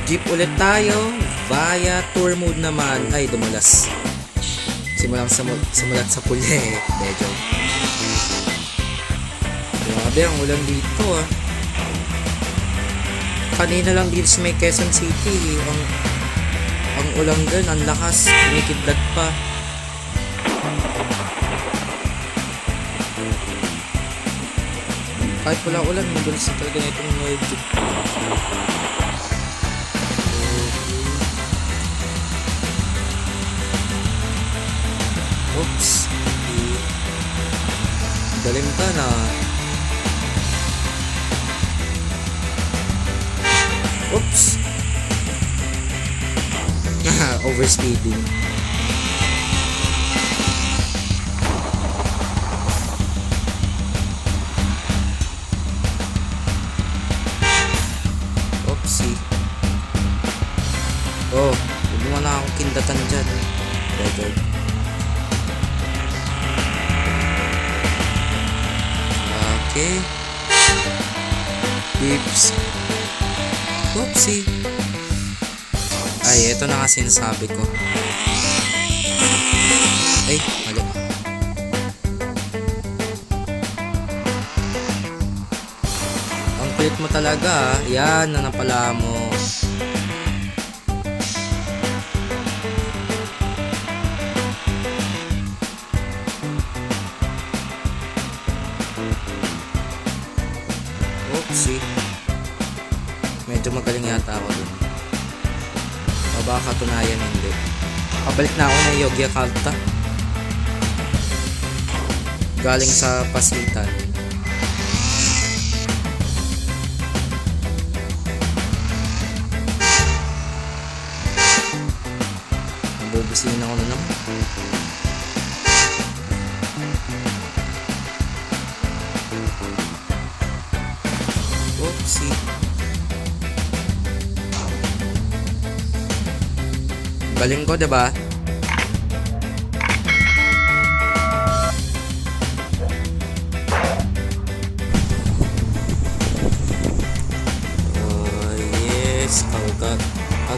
Jeep ulit tayo. Via tour mode naman. Ay, dumulas. Simulat sa puli. Medyo. Grabe, ang ulan dito ah. Kanina lang dito sa may Quezon City. Ang ulan dun, ang lakas. Kumikidlat pa. Kahit wala ulan, magulis na talaga na itong jeep. Oops. Dalim ka na. Oops. Overspeeding. Oopsie. Oh, huwag mo na akong kindatan dyan. Record. Okay. Beeps. Oopsie. Ay, ito na nga sinasabi ko. Ay, mali. Ang kulit mo talaga, yan na napala mo. Oopsie. Medyo magaling yata ako dun. O baka katunayan hindi. Pabalik na ako ng Yogyakarta. Galing sa Pasitan. Nabubusin ako na naman. Oopsie. Galing ko, diba? Yes.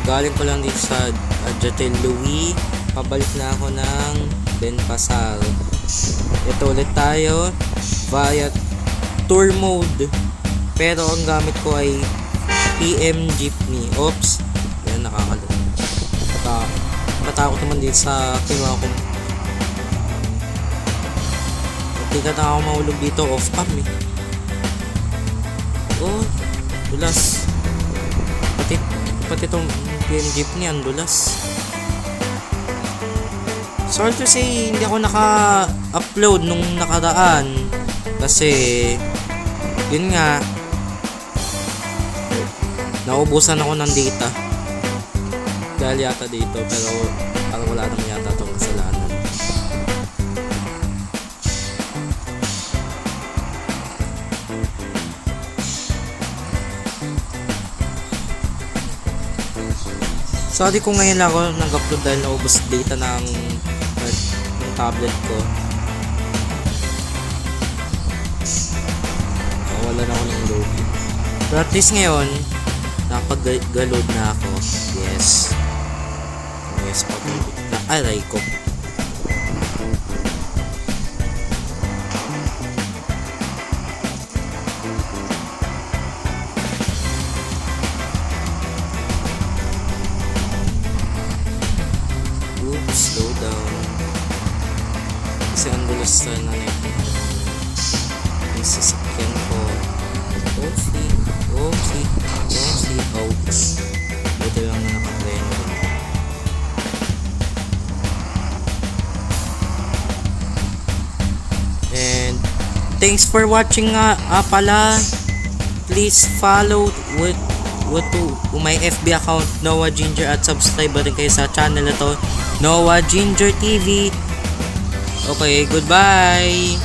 Galing ko lang dito sa Adjatel Louis. Pabalik na ako ng Denpasar. Ito ulit tayo. Via tour mode. Pero ang gamit ko ay PM Jeepney. Oops. Yan, nakakalala. Natakot naman dito sa kinuha ko. Hindi ka na ako mahulog dito off cam eh. Oh, dulas. Pati itong PM Jeepney ang dulas. Sorry to say, hindi ako naka-upload nung nakaraan. Kasi yun nga, naubusan ako ng data dahil yata dito, pero parang wala naman yata itong kasalanan. Sorry kung ngayon lang ako nag-upload dahil naubos data ng tablet ko. Wala na ako ng load. Pero at least ngayon nakapag-load na ako. Yes. Yes, pag-load na. Aray ko. Oops, slow down. Kasi ang dulas na nito. Yung sasakyan ko. Oopsie. Ouch. Buti lang na nakapreno. And thanks for watching nga pala. Please follow to my FB account Noah Ginger at subscribe rin kayo sa channel na to, Noah Ginger TV. Okay, goodbye.